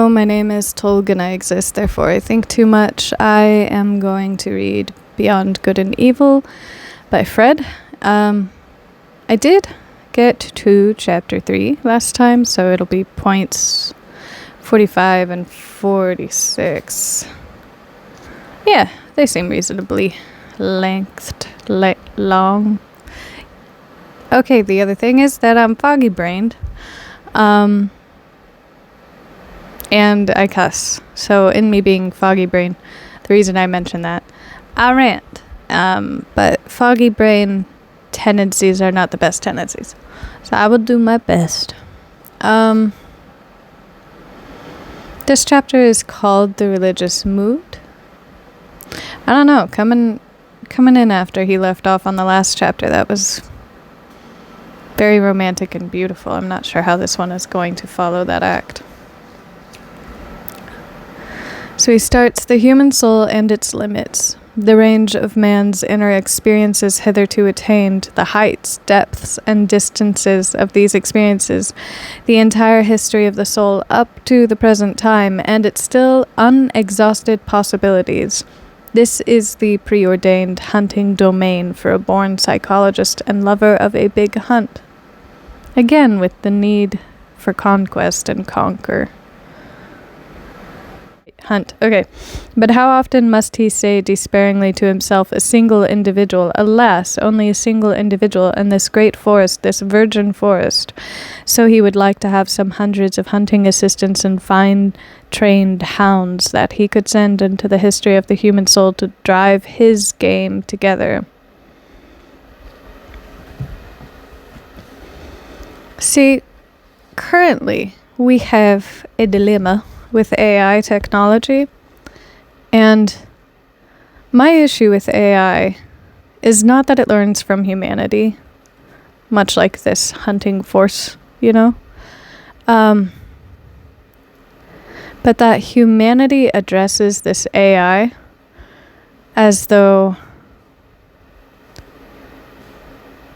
Hello, my name is Tolga and I exist, therefore I think too much. I am going to read Beyond Good and Evil by Fred. I did get to chapter 3 last time, so it'll be points 45 and 46. Yeah, they seem reasonably long. Okay, the other thing is that I'm foggy-brained. And I cuss. So in me being foggy brain, the reason I mention that, I rant. But foggy brain tendencies are not the best tendencies. So I will do my best. This chapter is called The Religious Mood. I don't know, coming in after he left off on the last chapter, that was very romantic and beautiful. I'm not sure how this one is going to follow that act. So he starts, the human soul and its limits, the range of man's inner experiences hitherto attained, the heights, depths, and distances of these experiences, the entire history of the soul up to the present time, and its still unexhausted possibilities. This is the preordained hunting domain for a born psychologist and lover of a big hunt. Again, with the need for conquest and conquer. Hunt. Okay. But how often must he say despairingly to himself, a single individual, alas, only a single individual in this great forest, this virgin forest. So he would like to have some hundreds of hunting assistants and fine-trained hounds that he could send into the history of the human soul to drive his game together. See, currently we have a dilemma with AI technology, and my issue with AI is not that it learns from humanity, much like this hunting force, but that humanity addresses this AI as though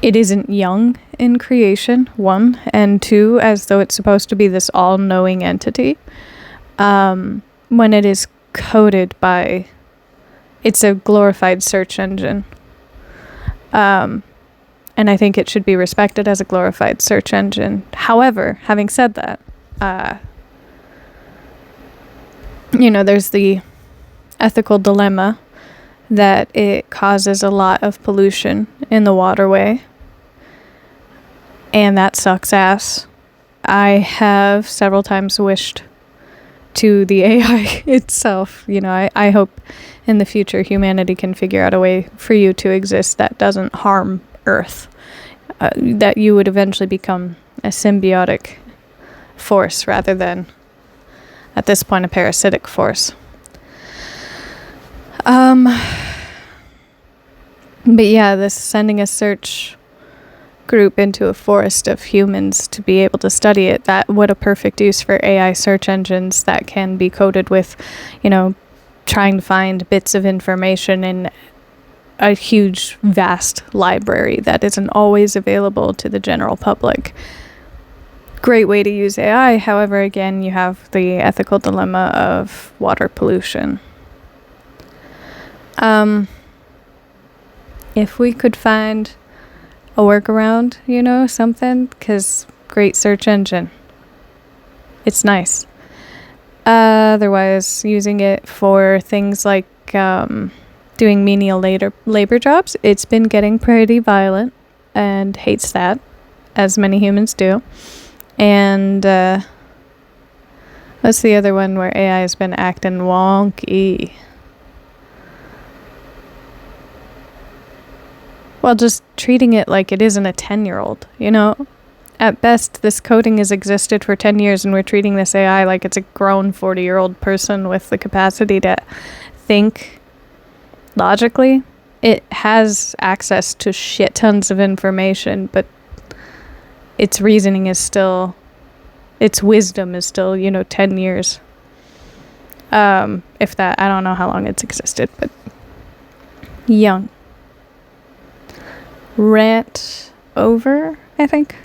it isn't young in creation, one, and two, as though it's supposed to be this all-knowing entity. When it is coded by, it's a glorified search engine. And I think it should be respected as a glorified search engine. However, having said that, there's the ethical dilemma that it causes a lot of pollution in the waterway. And that sucks ass. I have several times wished to the AI itself. I hope in the future humanity can figure out a way for you to exist that doesn't harm Earth. That you would eventually become a symbiotic force rather than, at this point, a parasitic force. But yeah, this sending a search group into a forest of humans to be able to study it, what a perfect use for AI search engines that can be coded with, trying to find bits of information in a huge, vast library that isn't always available to the general public. Great way to use AI. However, again, you have the ethical dilemma of water pollution. If we could find a workaround, something, because great search engine. It's nice. Otherwise, using it for things like doing menial labor jobs, it's been getting pretty violent and hates that, as many humans do. And what's the other one where AI has been acting wonky? Well, just treating it like it isn't a 10-year-old, At best, this coding has existed for 10 years, and we're treating this AI like it's a grown 40-year-old person with the capacity to think logically. It has access to shit tons of information, but its reasoning is still, its wisdom is still, 10 years. If that, I don't know how long it's existed, but young. Rant over, I think.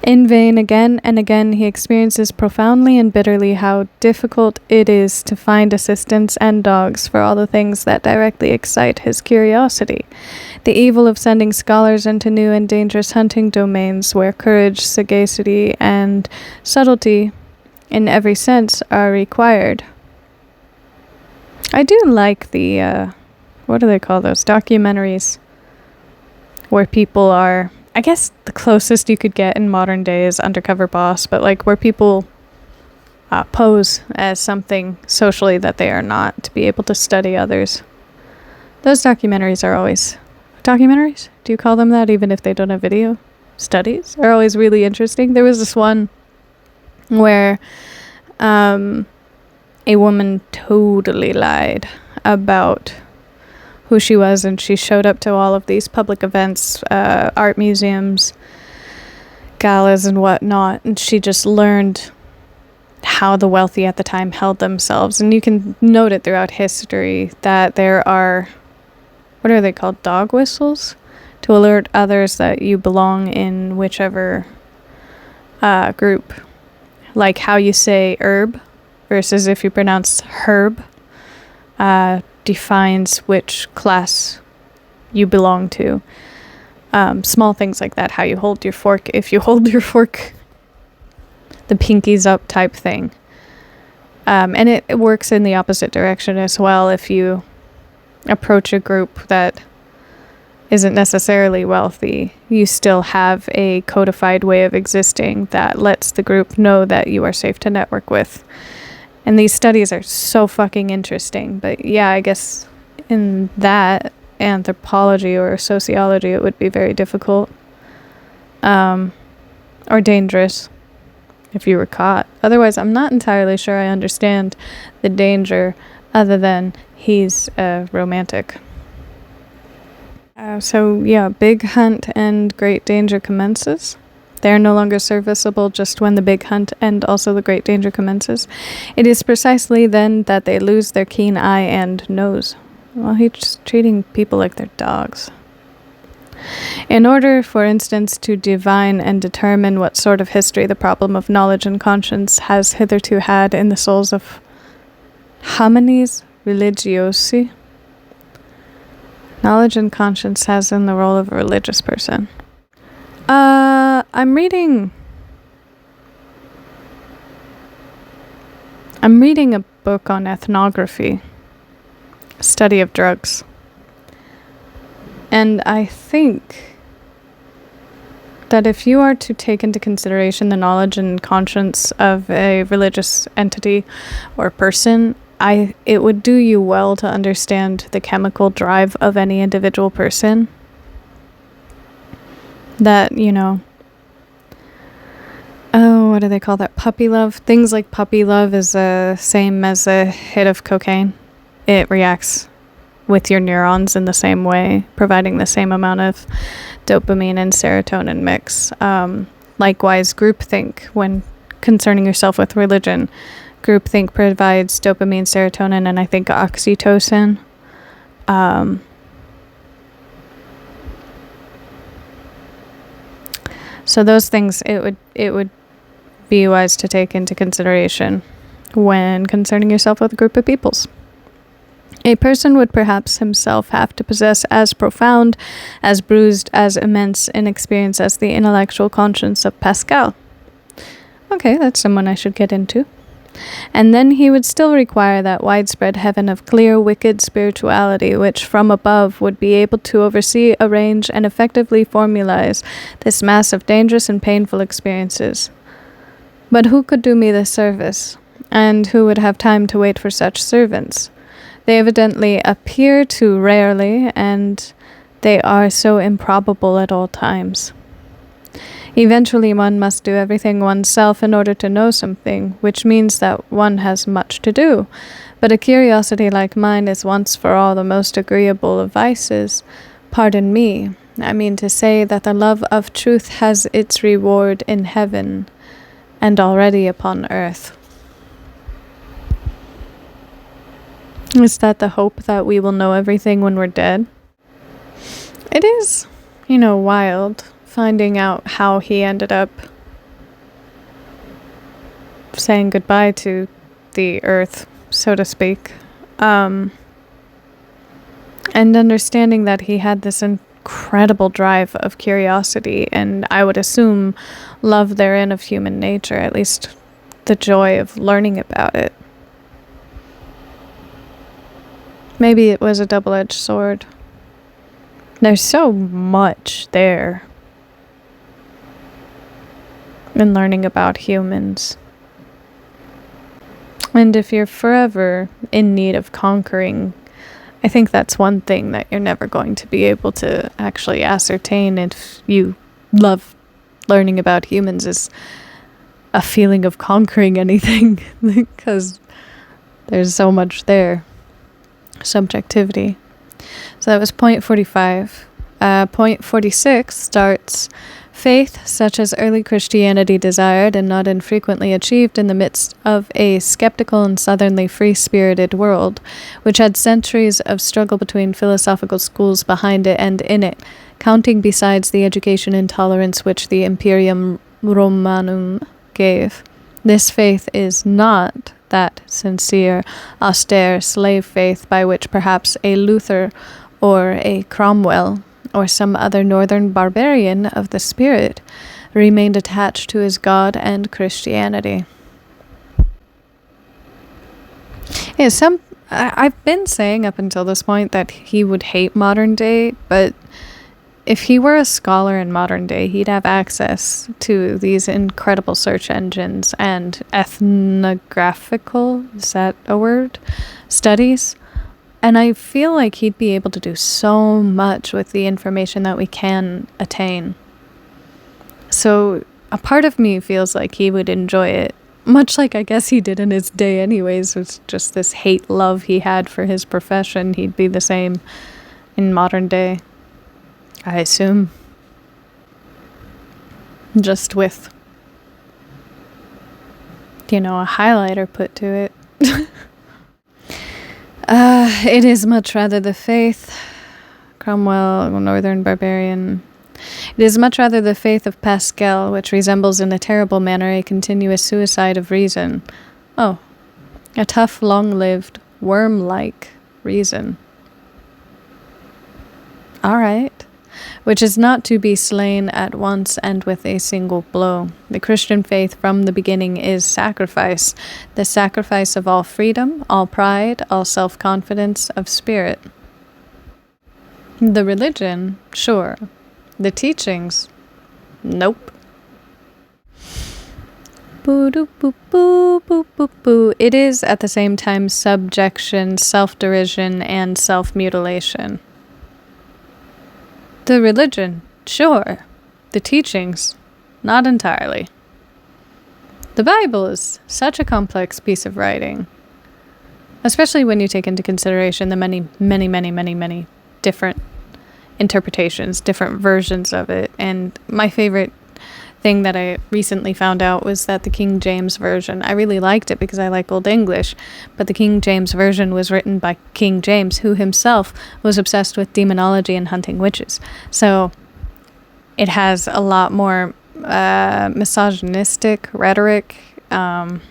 In vain, again and again, he experiences profoundly and bitterly how difficult it is to find assistants and dogs for all the things that directly excite his curiosity. The evil of sending scholars into new and dangerous hunting domains where courage, sagacity, and subtlety in every sense are required. I do like the, what do they call those? Documentaries where people are, I guess the closest you could get in modern day is Undercover Boss, but like where people pose as something socially that they are not to be able to study others. Those documentaries are always... Documentaries? Do you call them that even if they don't have video? Studies are always really interesting. There was this one where a woman totally lied about who she was, and she showed up to all of these public events, art museums, galas and whatnot, and she just learned how the wealthy at the time held themselves. And you can note it throughout history that there are, what are they called, dog whistles, to alert others that you belong in whichever group. Like how you say herb versus if you pronounce herb, defines which class you belong to. Small things like that, how you hold your fork. If you hold your fork the pinkies up type thing. And it works in the opposite direction as well. If you approach a group that isn't necessarily wealthy, you still have a codified way of existing that lets the group know that you are safe to network with. And these studies are so fucking interesting. But yeah, I guess in that anthropology or sociology, it would be very difficult. Or dangerous if you were caught. Otherwise, I'm not entirely sure I understand the danger other than he's romantic. So yeah, big hunt and great danger commences. They are no longer serviceable just when the big hunt and also the great danger commences. It is precisely then that they lose their keen eye and nose. Well, he's just treating people like they're dogs. In order, for instance, to divine and determine what sort of history the problem of knowledge and conscience has hitherto had in the souls of homines religiosi, knowledge and conscience has in the role of a religious person. I'm reading a book on ethnography, study of drugs. And I think that if you are to take into consideration the knowledge and conscience of a religious entity or person, it would do you well to understand the chemical drive of any individual person. That, you know, what do they call that? Puppy love. Things like puppy love is the same as a hit of cocaine. It reacts with your neurons in the same way, providing the same amount of dopamine and serotonin mix. Likewise, groupthink, when concerning yourself with religion, groupthink provides dopamine, serotonin, and I think oxytocin. So those things, it would be wise to take into consideration when concerning yourself with a group of peoples. A person would perhaps himself have to possess as profound, as bruised, as immense an experience as the intellectual conscience of Pascal. Okay, that's someone I should get into. And then he would still require that widespread heaven of clear, wicked spirituality, which from above would be able to oversee, arrange, and effectively formalize this mass of dangerous and painful experiences. But who could do me this service? And who would have time to wait for such servants? They evidently appear too rarely, and they are so improbable at all times. Eventually one must do everything oneself in order to know something, which means that one has much to do. But a curiosity like mine is once for all the most agreeable of vices. Pardon me, I mean to say that the love of truth has its reward in heaven, and already upon earth. Is that the hope that we will know everything when we're dead? It is, wild finding out how he ended up saying goodbye to the earth, so to speak. And understanding that he had this incredible drive of curiosity, and I would assume love therein of human nature, at least the joy of learning about it. Maybe it was a double-edged sword. There's so much there in learning about humans. And if you're forever in need of conquering, I think that's one thing that you're never going to be able to actually ascertain if you love learning about humans, is a feeling of conquering anything, because there's so much there. Subjectivity. So that was point 45. Point 46 starts, faith, such as early Christianity desired and not infrequently achieved in the midst of a skeptical and southernly free-spirited world, which had centuries of struggle between philosophical schools behind it and in it, counting besides the education and tolerance which the Imperium Romanum gave. This faith is not that sincere, austere slave faith by which perhaps a Luther or a Cromwell or some other northern barbarian of the spirit remained attached to his God and Christianity. Yeah, I've been saying up until this point that he would hate modern day, but if he were a scholar in modern day, he'd have access to these incredible search engines and ethnographical, is that a word? Studies. And I feel like he'd be able to do so much with the information that we can attain. So a part of me feels like he would enjoy it, much like I guess he did in his day anyways, with just this hate-love he had for his profession. He'd be the same in modern day, I assume. Just with, a highlighter put to it. It is much rather the faith, Cromwell, northern barbarian. It is much rather the faith of Pascal, which resembles in a terrible manner a continuous suicide of reason. Oh, a tough, long-lived, worm-like reason. All right. Which is not to be slain at once and with a single blow. The Christian faith from the beginning is sacrifice, the sacrifice of all freedom, all pride, all self-confidence of spirit. The religion, sure. The teachings, nope. Boo-doo-boo-boo-boo-boo-boo. It is at the same time subjection, self-derision, and self-mutilation. The religion, sure. The teachings, not entirely. The Bible is such a complex piece of writing, especially when you take into consideration the many, many, many, many, many different interpretations, different versions of it. And my favorite thing that I recently found out was that the King James Version, I really liked it because I like Old English, but the King James Version was written by King James, who himself was obsessed with demonology and hunting witches. So it has a lot more misogynistic rhetoric and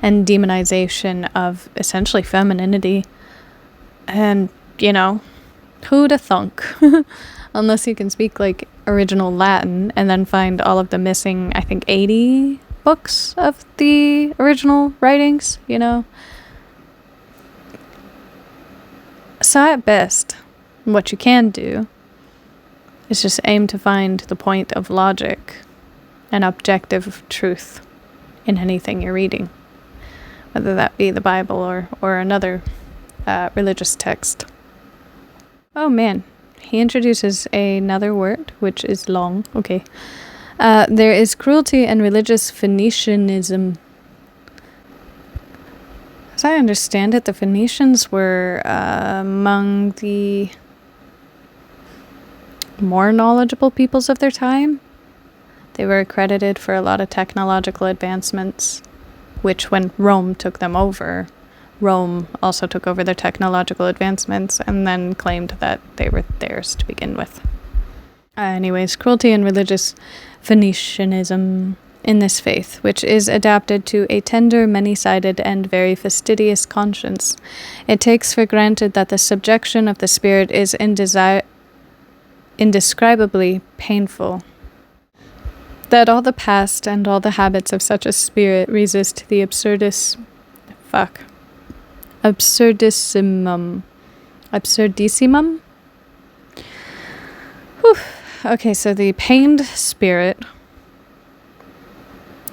demonization of essentially femininity. And, who'd have thunk? Unless you can speak like original Latin and then find all of the missing, I think, 80 books of the original writings, So at best, what you can do is just aim to find the point of logic and objective truth in anything you're reading, whether that be the Bible or another religious text. Oh man. He introduces another word, which is long. Okay. There is cruelty and religious Phoenicianism. As I understand it, the Phoenicians were among the more knowledgeable peoples of their time. They were accredited for a lot of technological advancements, which when Rome took them over, Rome also took over their technological advancements and then claimed that they were theirs to begin with. Anyways, cruelty and religious Phoenicianism in this faith, which is adapted to a tender, many-sided, and very fastidious conscience. It takes for granted that the subjection of the spirit is indescribably painful, that all the past and all the habits of such a spirit resist the absurdissimum. Whew. Okay, so the pained spirit,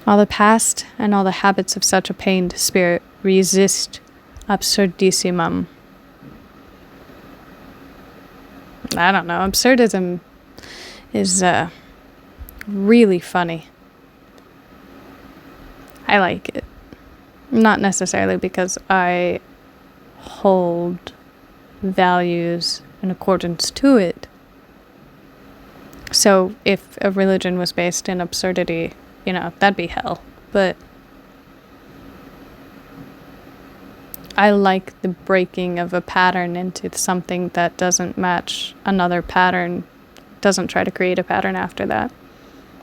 all the past and all the habits of such a pained spirit resist absurdissimum. I don't know. Absurdism is really funny. I like it. Not necessarily because I hold values in accordance to it. So if a religion was based in absurdity, that'd be hell. But I like the breaking of a pattern into something that doesn't match another pattern, doesn't try to create a pattern after that.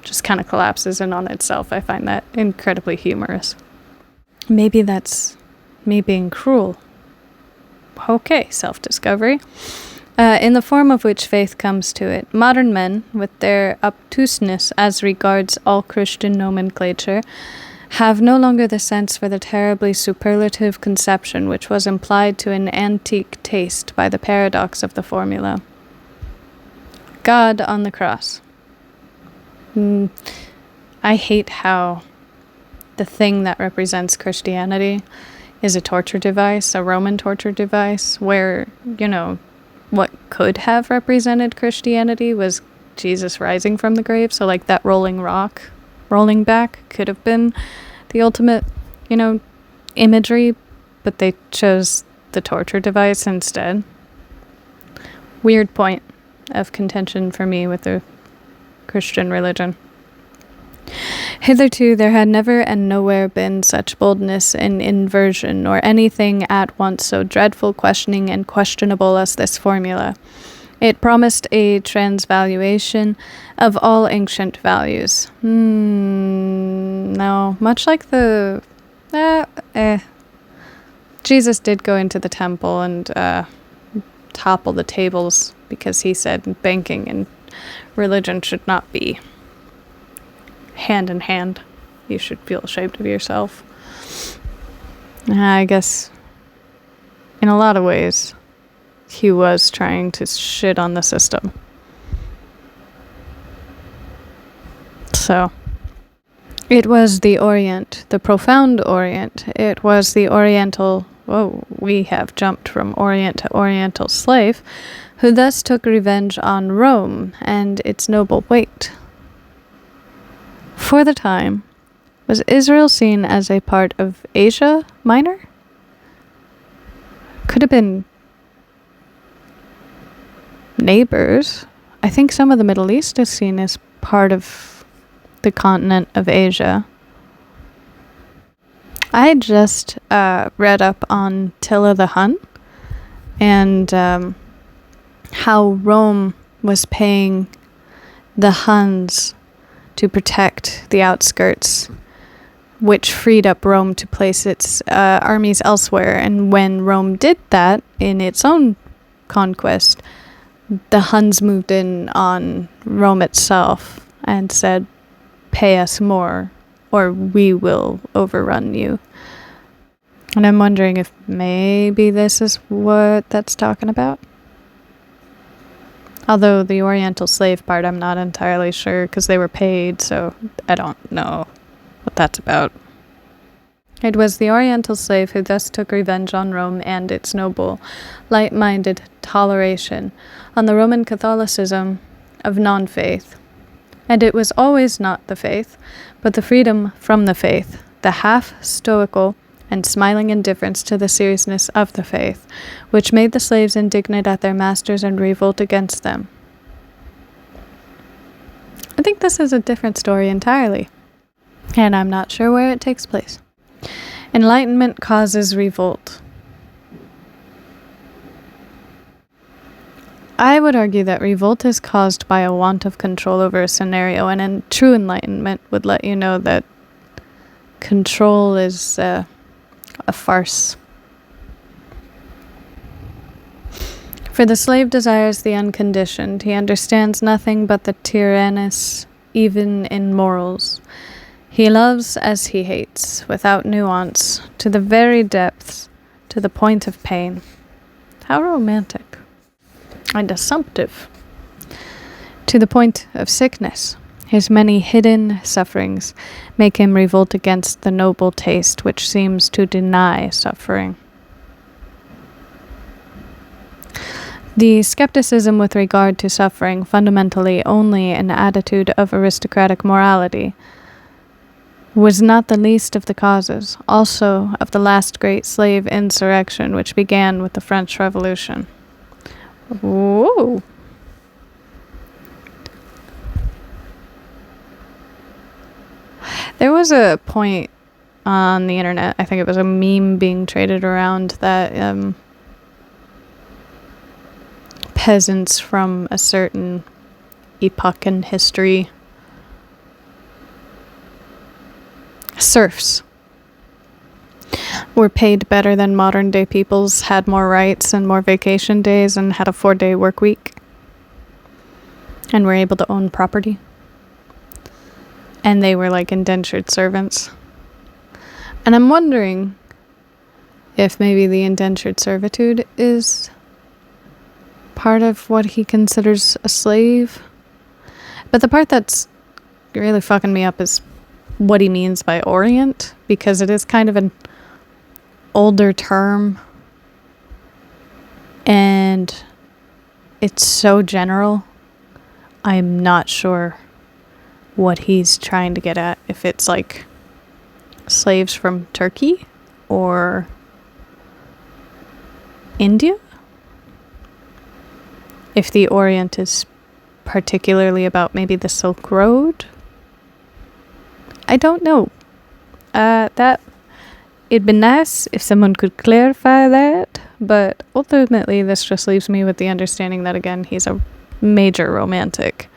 Just kind of collapses in on itself. I find that incredibly humorous. Maybe that's me being cruel. Okay, self-discovery. In the form of which faith comes to it, modern men, with their obtuseness as regards all Christian nomenclature, have no longer the sense for the terribly superlative conception which was implied to an antique taste by the paradox of the formula. God on the cross. I hate how the thing that represents Christianity is a torture device, a Roman torture device, where, what could have represented Christianity was Jesus rising from the grave. So like that rolling rock, rolling back could have been the ultimate, imagery, but they chose the torture device instead. Weird point of contention for me with the Christian religion. Hitherto there had never and nowhere been such boldness in inversion, nor anything at once so dreadful, questioning, and questionable as this formula. It promised a transvaluation of all ancient values. No, much like the... Jesus did go into the temple and topple the tables because he said banking and religion should not be hand in hand. You should feel ashamed of yourself. I guess in a lot of ways he was trying to shit on the system. So it was the Orient, the profound Orient. It was the Oriental, we have jumped from Orient to Oriental slave, who thus took revenge on Rome and its noble weight. For the time, was Israel seen as a part of Asia Minor? Could have been neighbors. I think some of the Middle East is seen as part of the continent of Asia. I just read up on Attila the Hun and how Rome was paying the Huns to protect the outskirts, which freed up Rome to place its armies elsewhere. And when Rome did that in its own conquest, the Huns moved in on Rome itself and said, pay us more or we will overrun you. And I'm wondering if maybe this is what that's talking about. Although the Oriental slave part, I'm not entirely sure because they were paid, so I don't know what that's about. It was the Oriental slave who thus took revenge on Rome and its noble, light-minded toleration on the Roman Catholicism of non-faith. And it was always not the faith, but the freedom from the faith, the half-stoical and smiling indifference to the seriousness of the faith, which made the slaves indignant at their masters and revolt against them. I think this is a different story entirely, and I'm not sure where it takes place. Enlightenment causes revolt. I would argue that revolt is caused by a want of control over a scenario, and true enlightenment would let you know that control is a farce. For the slave desires the unconditioned. He understands nothing but the tyrannous, even in morals. He loves as he hates, without nuance, to the very depths, to the point of pain. How romantic. And assumptive. To the point of sickness. His many hidden sufferings make him revolt against the noble taste which seems to deny suffering. The skepticism with regard to suffering, fundamentally only an attitude of aristocratic morality, was not the least of the causes, also of the last great slave insurrection which began with the French Revolution. Whoa! There was a point on the internet, I think it was a meme being traded around, that peasants from a certain epoch in history, serfs, were paid better than modern day peoples, had more rights and more vacation days, and had a 4-day work week, and were able to own property. And they were like indentured servants. And I'm wondering if maybe the indentured servitude is part of what he considers a slave. But the part that's really fucking me up is what he means by Orient, because it is kind of an older term and it's so general. I'm not sure what he's trying to get at, if it's like slaves from Turkey or India. If the Orient is particularly about maybe the Silk Road. I don't know. It'd be nice if someone could clarify that, but ultimately this just leaves me with the understanding that, again, he's a major romantic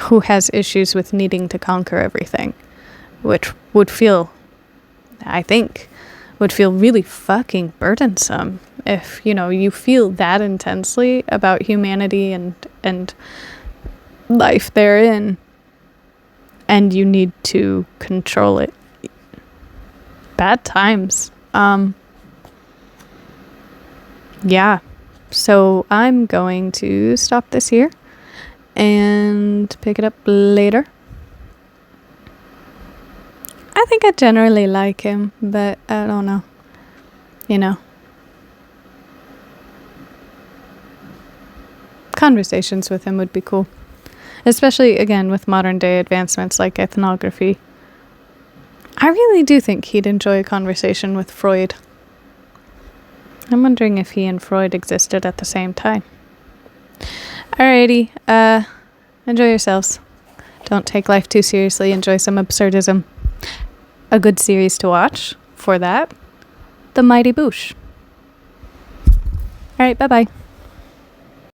who has issues with needing to conquer everything, which would feel, I think, would feel really fucking burdensome if, you feel that intensely about humanity and life therein, and you need to control it. Bad times. Yeah. So I'm going to stop this here and pick it up later. I think I generally like him, but I don't know. Conversations with him would be cool. Especially, again, with modern day advancements like ethnography. I really do think he'd enjoy a conversation with Freud. I'm wondering if he and Freud existed at the same time. Alrighty, enjoy yourselves. Don't take life too seriously, enjoy some absurdism. A good series to watch for that, The Mighty Boosh. Alright, bye-bye.